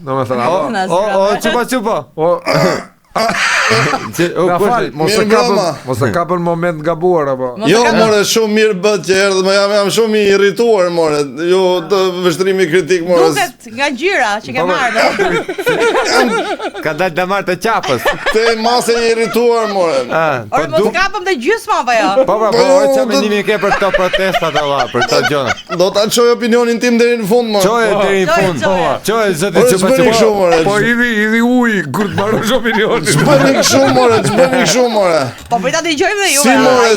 Domethënë, çupa. Mos e kapën moment gabuar apo. Jo, more, shumë mirë bët që erdhë, më jam shumë i irrituar, more. Jo të vështrimi kritik, more. Duket nga gjyra që ke marrë. Ka dalë damar të qapës. Te masë e irrituar, more. Ore, mos kapëm të gjysma apo jo? Po, çfarë mendimi ke për këto protestat alla, për këto gjëra? Do ta çoj opinionin tim deri në fund, more. Çoje deri në fund. Çoje zoti çupa. Po idhi uji kur të marrësh opinionin. Ç'bëni kështu, more. Po prita dëgjojmë dhe ju.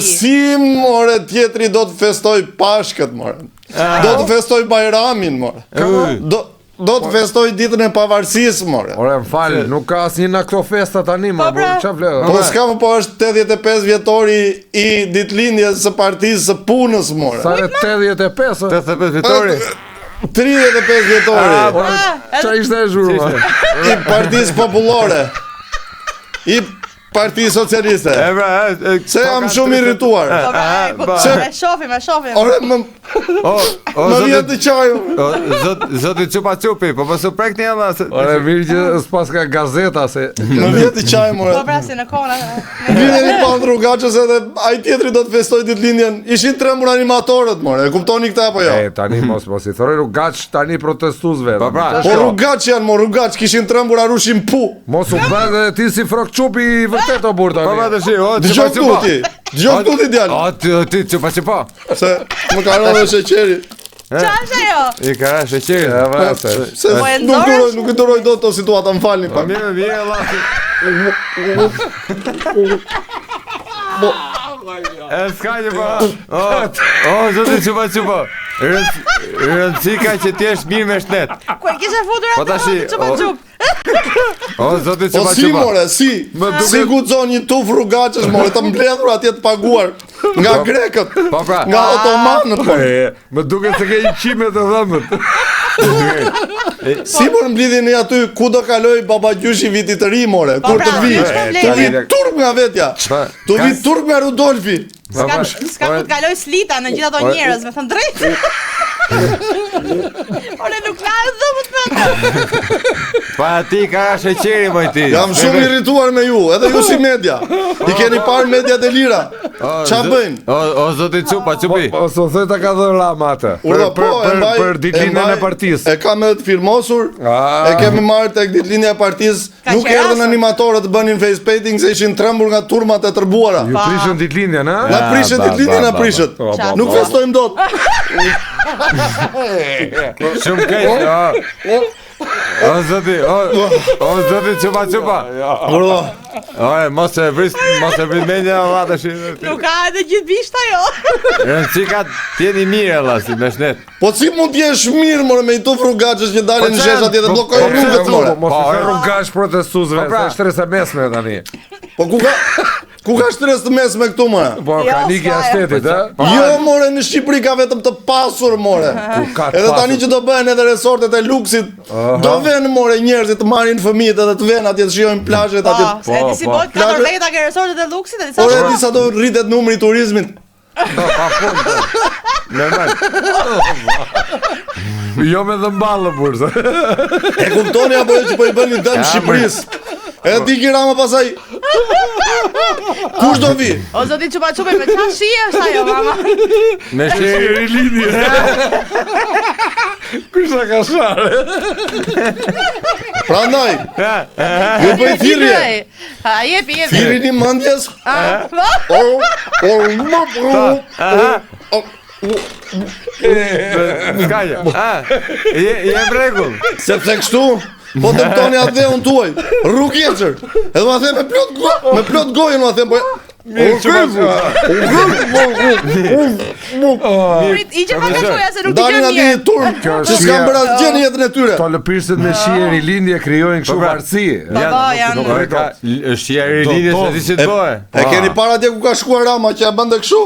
Si more tjetri do të festoj Pashkët, more. Do të festoj Bajramin, more. Do të festoj ditën e pavarësisë, more. Ore, m'fal, nuk ka asnjë nga këto festa tani, më çfarë vlen? Po s'ka më, po është 85 vjetori i ditëlindjes së Partisë së Punës, more. Sa 85? 85 vjetori. 35 vjetori. Çfarë ishte e zhurma? I Partisë Popullore. I Partisë Socialiste. Se jam shumë irrituar. E shohim. Ore, më vjen të qaju. Zoti Çupi, po su prekni alla. Ore, mirë që s'pas ka gazeta se. Më vjen të qaju, more. Po pra si në kohën. Vjen i pa rrugaçës edhe ai tjetri do të festoj ditëlindjen. Ishin trembur animatorët, more. E kuptoni këtë apo jo? Tani mos i thori rrugaç tani protestuesve. Po pra. Po rrugaç janë, more, rrugaç kishin trembur arushin pu. Mos u bën ti si frok Çupi vërtet o burr tani. Po pra tash, Dëgjoj këtu ti djalë. Ti Çupa. Se më ka rënë sheqeri. Çfarë ajo? I ka sheqeri. Se nuk e duroj dot këtë situatë, më falni pak. Mirë, Allah. S'ka po. Zoti Çupa. Rëndësika që ti është mirë me shtet. Ku e kishe futur atë? Çup. Zoti Po si, more, si guxon një tuf rrugaçës, more, të mbledhur atje të paguar nga grekët, nga otomanët. Më duket se ke një qime të dhëmbët. Si por mblidheni aty ku do kaloj babagjyshi vitit të ri, more, kur të vi. Të vi turp nga vetja. Të vi turp nga Rudolfi. S'ka ku të kaloj slita në gjitha ato njerëz, me thënë drejtë. Ore, nuk la e dhëmët me atë. Pa ti ka sheqeri, moj ti. Jam shumë irrituar me ju, edhe ju si media. I keni parë mediat e lira. Qa bëjnë? O zoti Çupi. O so thoj ta ka dhënë Rama atë. Për ditëlindjen e partisë. E kam edhe të firmosur. E kemi marrë tek ditëlindja e partisë. Nuk erdhën animatorët të bënin face painting se ishin trembur nga turmat e tërbuara. Ju prishën ditëlindjen, ha? Na prishën ditëlindjen, na prishët. Nuk festojmë dot. Shumë keq. O zoti Çupa. Ore, mos e vris mendja alla tash. Nuk ka edhe gjithë bishta jo. Rëndësika t'jeni mirë alla si me shnet. Po si mund t'jesh mirë, more, me i tuf rrugaçës që dalin në shesh atje dhe blokojnë rrugët, more? Mos e rrugaç protestuesve, është shtresë e mesme tani. Po ku ka stres të mesme këtu, more? Po ka ligja e shtetit, ha? Jo, more, në Shqipëri ka vetëm të pasur, more. Edhe tani që do bëhen edhe resortet e luksit, do vënë, more, njerëzit të marrin fëmijët edhe të vënë atje të shijojnë plazhet atje. Po, si bëhet 4 veta ke resortet e luksit dhe disa. Ore, disa do rritet numri i turizmit. Pa fund. Normal. Jo me dhëmballë bursa. E kuptoni apo që po i bëni dëm Shqipërisë? Edhe ti Rama pasaj. Kush do vi? O zoti Çupi, me çfarë shije është ajo, mama? Me sheri lidhje. Kush ta ka share? Prandaj. Ju bëj thirrje. Ha, jepi. Thirrini mendjes. Je rregull. Sepse kështu po dëmtoni atë dhëun tuaj. Rrugëcer. Edhe ma them me plot gojën, ma them po. I që pa kashoja se nuk t'i Dalin gjën aty mirë. turp që s'kan bërë asgjë në jetën e tyre. To lëpirësit me shije rilindje krijojnë kështu varësi. Shija rilindje se di si të bëhe. E keni para atje ku ka shkuar Rama që ja bënte kështu?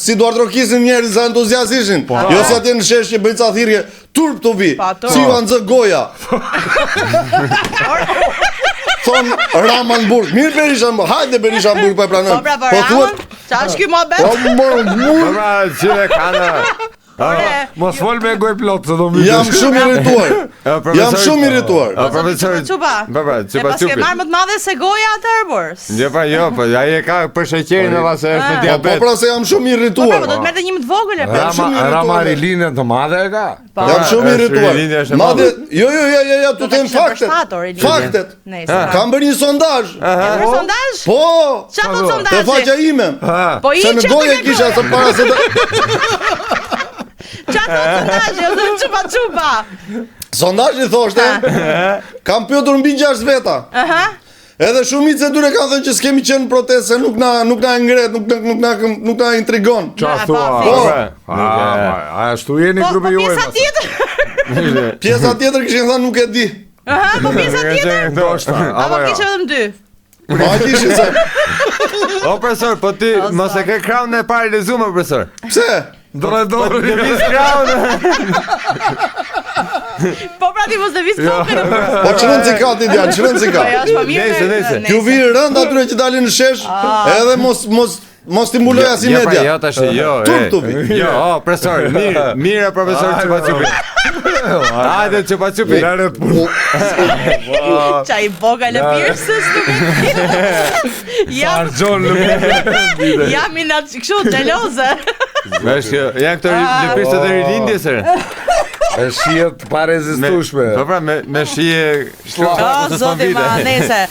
Si duart rokisin njerëz sa entuziast ishin. Jo si atje në shesh që bëjnë ca thirrje, turp të vi. Si u anxë goja. Thon Rama në burg. Mirë Berisha, hajde Berisha në burg pa e pranojmë. Po pra, Rama, qa është ky mohabet? Po pra, qire kanë. Mos fol me gojë plot se do më. Jam shumë irrituar. Jam shumë irrituar. Profesor Çupa. Baba, çupa Pas ke çupi. marrë më të madhe se goja atë Arbors. Jo, po ai e ka për sheqerin e vase është me Po diabet. pra se jam shumë Po irrituar. do të merrte një më të vogël e pra. Ramarilinën të madhe e ka. Jam shumë irrituar. Rilinja është e Madje, jo, tu them faktet. Faktet. Kam bërë një sondazh. Për sondazh? Po. Çfarë thot Te sondazhi? faqja ime. Po i Se në goje kisha se para se Çfarë thot sondazhi? Jo të çupa. sondazhi thoshte, kam pyetur mbi 6 veta. Edhe shumica e tyre kanë thënë që s'kemi qenë në protestë, se nuk na ngret, nuk na intrigon. Çfarë thua? Ashtu jeni grupi juaj. Pjesa tjetër. Pjesa tjetër kishin thënë nuk e di. Po pjesa tjetër. Apo kishte vetëm 2. Po ai dishi se. O profesor, po ti mos e ke kraun e parë lezuar profesor. Pse? Dorë. Lëviz kraun. Po pra ti mos e vis kokën. Po çrën si ka ti djalë, çrën si ka. Po është më mirë. Nese. Ju vi rënd atyre që dalin në shesh, edhe mos stimuloj as i media. Jo tash, jo. Turtubi. Jo, profesor, mirë profesor çupa çupi. Hajde çupa çupi. Çaj boga në pirsës nuk Jam Jam i natë kështu xheloze. Vesh janë këto lëpirëse të rilindjes. E shihet pa rezistueshme. Po pra me shije O zoti ma nese.